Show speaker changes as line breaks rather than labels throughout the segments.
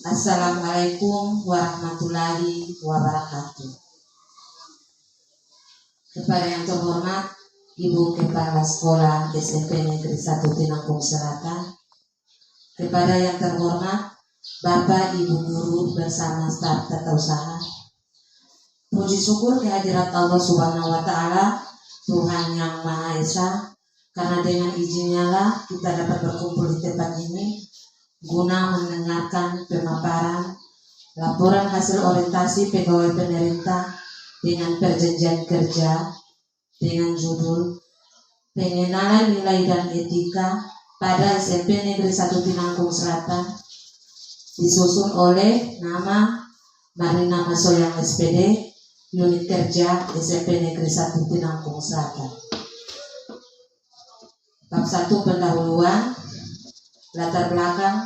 Assalamualaikum warahmatullahi wabarakatuh. Kepada yang terhormat Ibu Kepala Sekolah SMP Negeri 1 Tinanggung Selatan, kepada yang terhormat Bapak Ibu Guru bersama staf tata usaha, puji syukur kehadirat Allah Subhanahu wa Ta'ala, Tuhan yang Maha Esa, karena dengan izinnya lah kita dapat berkumpul di tempat ini guna mendengarkan pemaparan laporan hasil orientasi pegawai pemerintah dengan perjanjian kerja dengan judul Pengenalan Nilai dan Etika pada SMP Negeri 1 Tinanggung Selatan, disusun oleh nama Marina Masoyang SPD, Unit Kerja SMP Negeri 1 Tinanggung Selatan. Bab 1 pendahuluan. Latar belakang.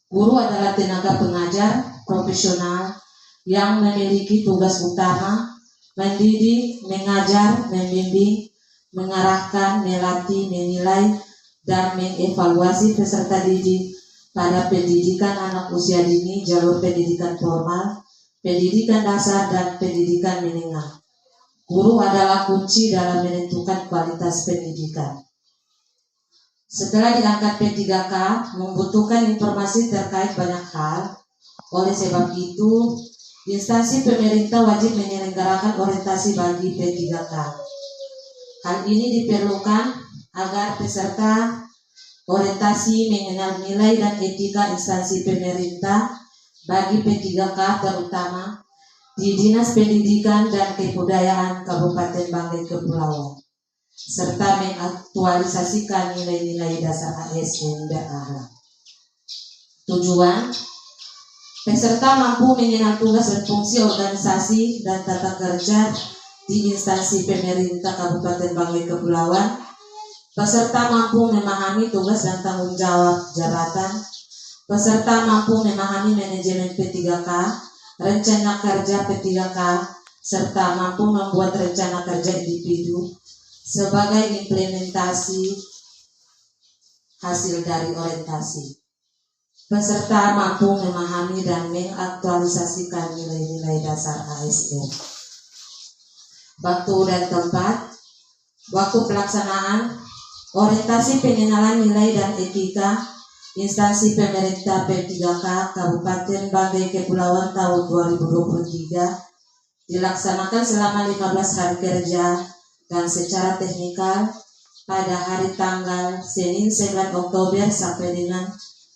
Guru adalah tenaga pengajar profesional yang memiliki tugas utama mendidik, mengajar, membimbing, mengarahkan, melatih, menilai, dan mengevaluasi peserta didik pada pendidikan anak usia dini, jalur pendidikan formal, pendidikan dasar, dan pendidikan menengah. Guru adalah kunci dalam menentukan kualitas pendidikan. Setelah diangkat P3K, membutuhkan informasi terkait banyak hal. Oleh sebab itu, instansi pemerintah wajib menyelenggarakan orientasi bagi P3K. Hal ini diperlukan agar peserta orientasi mengenal nilai dan etika instansi pemerintah bagi P3K, terutama di Dinas Pendidikan dan Kebudayaan Kabupaten Banggai Kepulauan, serta mengaktualisasikan nilai-nilai dasar ASN berakhlak. Tujuan, peserta mampu mengenal tugas dan fungsi organisasi dan tata kerja di instansi pemerintah Kabupaten Banggai Kepulauan. Peserta mampu memahami tugas dan tanggung jawab jabatan. Peserta mampu memahami manajemen P3K, rencana kerja P3K, serta mampu membuat rencana kerja individu sebagai implementasi hasil dari orientasi. Peserta mampu memahami dan mengaktualisasikan nilai-nilai dasar ASN. Waktu dan tempat. Waktu pelaksanaan orientasi pengenalan nilai dan etika instansi pemerintah P3K Kabupaten Banggai Kepulauan tahun 2023 dilaksanakan selama 15 hari kerja dan secara teknikal pada hari tanggal Senin 9 Oktober sampai dengan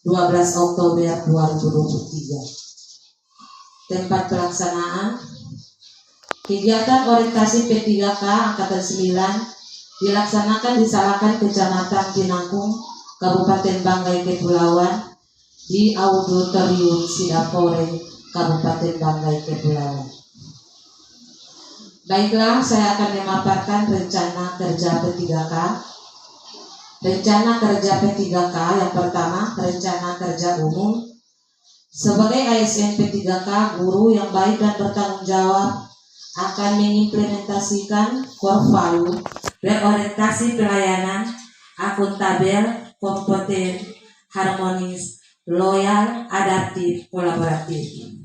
12 Oktober 2023. Tempat pelaksanaan kegiatan orientasi P3K Angkatan 9 dilaksanakan di Salakan, Kecamatan Tinanggung, Kabupaten Banggai Kepulauan, di Auditorium Sidapore, Kabupaten Banggai Kepulauan. Baiklah, saya akan memaparkan rencana kerja P3K. Rencana kerja P3K yang pertama, rencana kerja umum. Sebagai ASN P3K, guru yang baik dan bertanggung jawab akan mengimplementasikan core value, berorientasi pelayanan, akuntabel, kompeten, harmonis, loyal, adaptif, kolaboratif,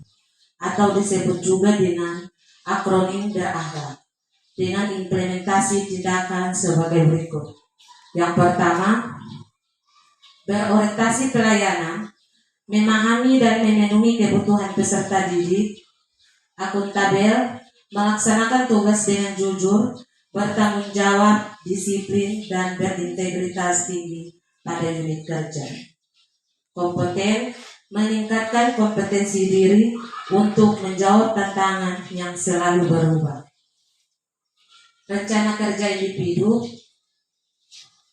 atau disebut juga dengan akronim berakhlak, dengan implementasi tindakan sebagai berikut. Yang pertama, berorientasi pelayanan, memahami dan memenuhi kebutuhan peserta didik, akuntabel, melaksanakan tugas dengan jujur, bertanggung jawab, disiplin, dan berintegritas tinggi pada unit kerja. Kompeten, meningkatkan kompetensi diri untuk menjawab tantangan yang selalu berubah. Rencana kerja individu,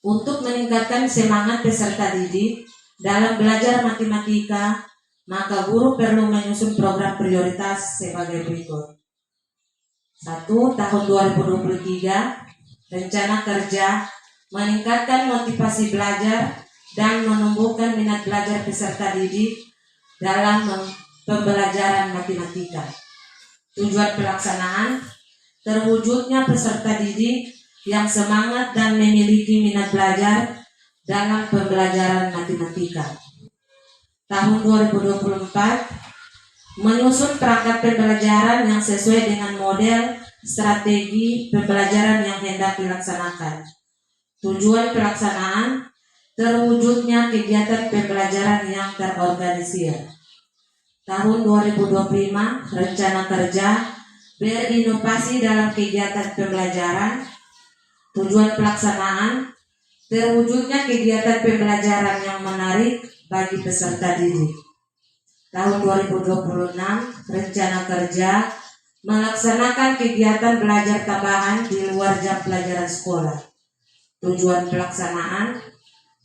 untuk meningkatkan semangat peserta didik dalam belajar matematika, maka guru perlu menyusun program prioritas sebagai berikut. 1. Tahun 2023, rencana kerja meningkatkan motivasi belajar dan menumbuhkan minat belajar peserta didik dalam pembelajaran matematika. Tujuan pelaksanaan, terwujudnya peserta didik yang semangat dan memiliki minat belajar dalam pembelajaran matematika. tahun 2024 menyusun perangkat pembelajaran yang sesuai dengan model strategi pembelajaran yang hendak dilaksanakan. Tujuan pelaksanaan terwujudnya kegiatan pembelajaran yang terorganisir. Tahun 2025 rencana kerja berinovasi dalam kegiatan pembelajaran. Tujuan pelaksanaan terwujudnya kegiatan pembelajaran yang menarik bagi peserta didik. Tahun 2026 rencana kerja melaksanakan kegiatan belajar tambahan di luar jam pelajaran sekolah. Tujuan pelaksanaan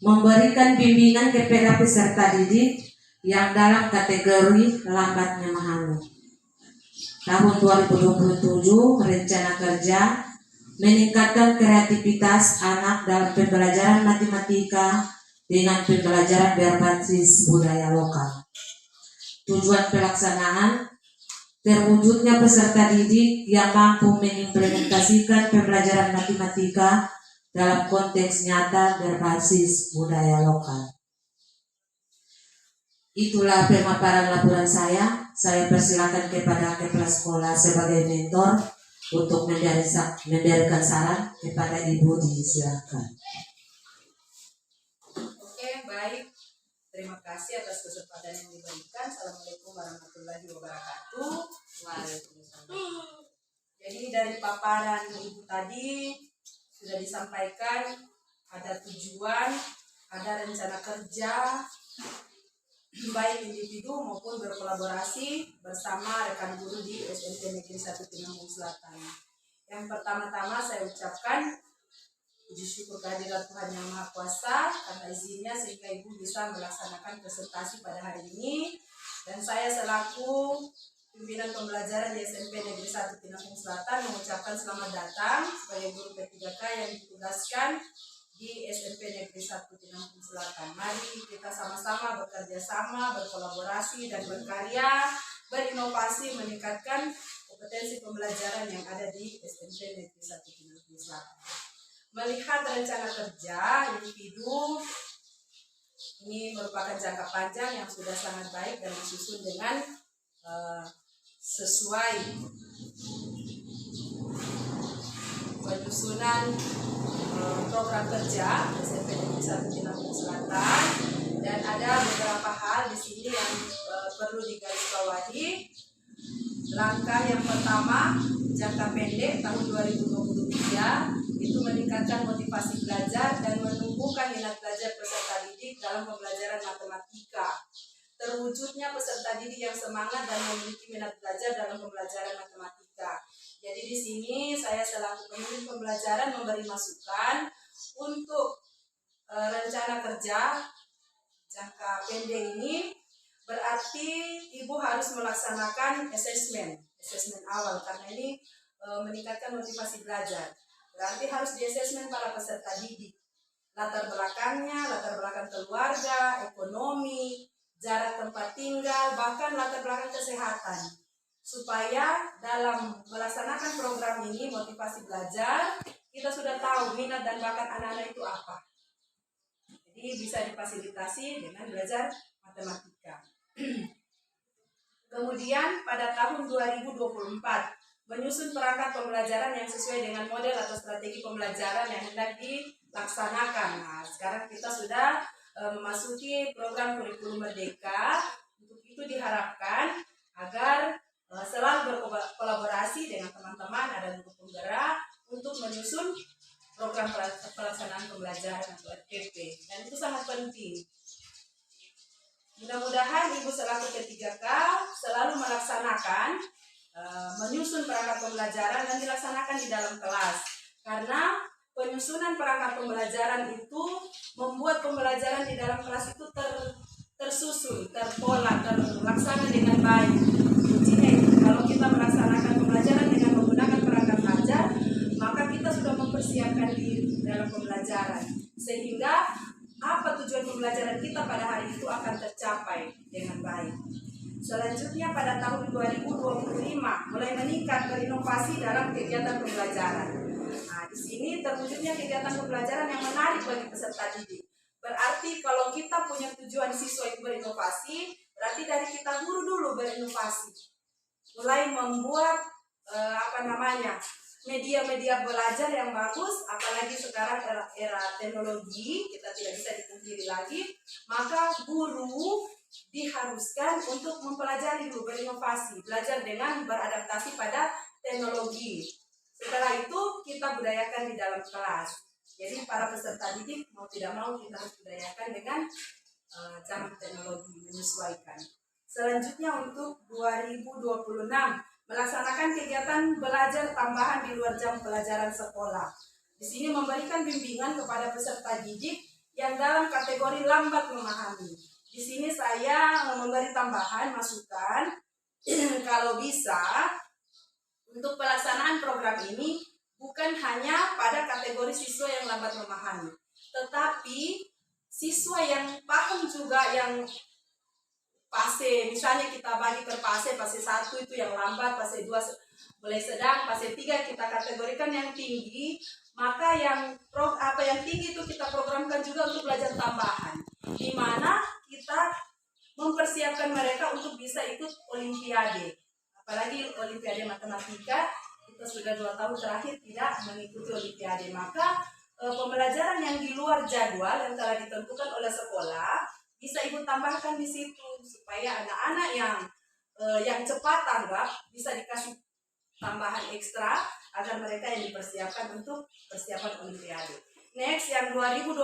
memberikan bimbingan kepada peserta didik yang dalam kategori lambat memahami. Tahun 2027 rencana kerja meningkatkan kreativitas anak dalam pembelajaran matematika dengan pembelajaran berbasis budaya lokal. Tujuan pelaksanaan terwujudnya peserta didik yang mampu mengimplementasikan pembelajaran matematika dalam konteks nyata berbasis budaya lokal. Itulah pemaparan laporan saya. Saya persilakan kepada kepala sekolah sebagai mentor untuk memberikan saran kepada Ibu, disilakan.
Oke, baik. Terima kasih atas kesempatan yang diberikan. Assalamualaikum warahmatullahi wabarakatuh. Waalaikumsalam. Jadi dari paparan Ibu tadi sudah disampaikan ada tujuan, ada rencana kerja, baik individu maupun berkolaborasi bersama rekan guru di SMP Negeri 1 Tinambung Selatan. Yang pertama-tama saya ucapkan puji syukur kehadirat Tuhan Yang Maha Kuasa karena izinnya sehingga Ibu bisa melaksanakan presentasi pada hari ini. Dan saya selaku pimpinan pembelajaran di SMP Negeri 1 Tinambung Selatan mengucapkan selamat datang sebagai guru P3K yang ditugaskan di SMP Negeri 1 Tinambung Selatan. Mari kita sama-sama bekerja sama, berkolaborasi dan berkarya, berinovasi meningkatkan kompetensi pembelajaran yang ada di SMP Negeri 1 Tinambung Selatan. Melihat rencana kerja individu ini merupakan jangka panjang yang sudah sangat baik dan disusun dengan sesuai penyusunan program kerja SMP Negeri 1 Tinambung Selatan, dan ada beberapa hal di sini yang perlu digarisbawahi. Langkah yang pertama, jangka pendek tahun 2023 itu meningkatkan motivasi belajar dan menumbuhkan minat belajar peserta didik dalam pembelajaran matematika. Terwujudnya peserta didik yang semangat dan memiliki minat belajar dalam pembelajaran matematika. Jadi di sini saya selaku pemimpin pembelajaran memberi masukan untuk rencana kerja jangka pendek ini. Berarti Ibu harus melaksanakan asesmen awal karena ini meningkatkan motivasi belajar. Berarti harus di-asesmen para peserta didik. Latar belakangnya, latar belakang keluarga, ekonomi, jarak tempat tinggal, bahkan latar belakang kesehatan. Supaya dalam melaksanakan program ini, motivasi belajar, kita sudah tahu minat dan bakat anak-anak itu apa. Jadi bisa difasilitasi dengan belajar matematika. Kemudian pada tahun 2024 menyusun perangkat pembelajaran yang sesuai dengan model atau strategi pembelajaran yang hendak dilaksanakan. Nah, sekarang kita sudah memasuki program kurikulum merdeka. Untuk itu diharapkan agar selalu berkolaborasi dengan teman-teman, ada guru penggerak untuk menyusun program pelaksanaan pembelajaran atau RPP, dan itu sangat penting. Mudah-mudahan Ibu selaku P3K selalu melaksanakan menyusun perangkat pembelajaran dan dilaksanakan di dalam kelas, karena penyusunan perangkat pembelajaran itu membuat pembelajaran di dalam kelas itu tersusun, terpola, terlaksana dengan baik. Kuncinya itu kalau kita melaksanakan pembelajaran dengan menggunakan perangkat ajar, maka kita sudah mempersiapkan diri dalam pembelajaran, sehingga apa tujuan pembelajaran kita pada hari itu akan tercapai dengan baik. Selanjutnya pada tahun 2025 mulai meningkat berinovasi dalam kegiatan pembelajaran. Nah, di sini terwujudnya kegiatan pembelajaran yang menarik bagi peserta didik. Berarti kalau kita punya tujuan siswa itu berinovasi, berarti dari kita guru dulu berinovasi. Mulai membuat media-media belajar yang bagus, apalagi sekarang era teknologi, kita tidak bisa dipungkiri lagi, maka guru diharuskan untuk mempelajari dulu, berinovasi, belajar dengan beradaptasi pada teknologi. Setelah itu kita budayakan di dalam kelas. Jadi para peserta didik mau tidak mau kita harus budayakan dengan zaman teknologi, menyesuaikan. Selanjutnya untuk 2026 melaksanakan kegiatan belajar tambahan di luar jam pelajaran sekolah. Di sini memberikan bimbingan kepada peserta didik yang dalam kategori lambat memahami. Di sini saya memberi tambahan masukan kalau bisa untuk pelaksanaan program ini bukan hanya pada kategori siswa yang lambat memahami, tetapi siswa yang paham juga, yang fase, misalnya kita bagi per fase 1 itu yang lambat, fase 2 mulai sedang, fase 3 kita kategorikan yang tinggi, maka yang tinggi itu kita programkan juga untuk belajar tambahan, di mana kita mempersiapkan mereka untuk bisa ikut olimpiade, apalagi olimpiade matematika. Kita sudah 2 tahun terakhir tidak mengikuti olimpiade, maka pembelajaran yang di luar jadwal yang telah ditentukan oleh sekolah bisa ibu tambahkan di situ supaya anak-anak yang cepat tanggap bisa dikasih tambahan ekstra agar mereka yang dipersiapkan untuk persiapan olimpiade. Next, yang 2027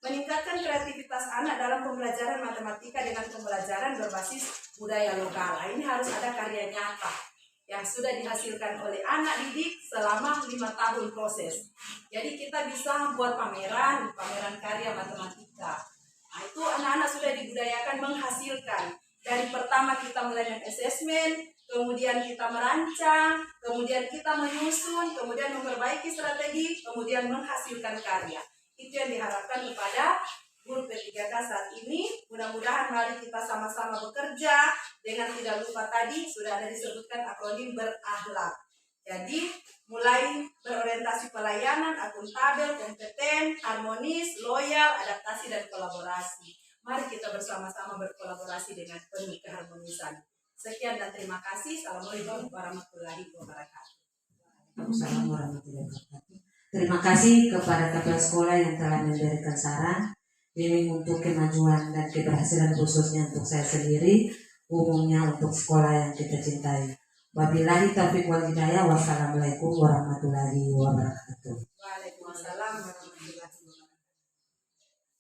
meningkatkan kreativitas anak dalam pembelajaran matematika dengan pembelajaran berbasis budaya lokal. Nah, ini harus ada karya nyata yang sudah dihasilkan oleh anak didik selama 5 tahun proses. Jadi kita bisa buat pameran karya matematika. Nah, itu anak-anak sudah dibudayakan menghasilkan. Dari pertama kita melakukan assessment, kemudian kita merancang, kemudian kita menyusun, kemudian memperbaiki strategi, kemudian menghasilkan karya. Itu yang diharapkan kepada guru P3K saat ini. Mudah-mudahan mari kita sama-sama bekerja dengan tidak lupa tadi sudah ada disebutkan akronim berakhlak. Jadi mulai berorientasi pelayanan, akuntabel, kompeten, harmonis, loyal, adaptasi dan kolaborasi. Mari kita bersama-sama berkolaborasi dengan penuh keharmonisan. Sekian dan terima kasih. Assalamualaikum warahmatullahi wabarakatuh.
Assalamualaikum warahmatullahi wabarakatuh. Terima kasih kepada kepala sekolah yang telah memberikan saran. Ini untuk kemajuan dan keberhasilan khususnya untuk saya sendiri, umumnya untuk sekolah yang kita cintai. Wabillahi taufiq wal hidayah. Wassalamualaikum warahmatullahi wabarakatuh.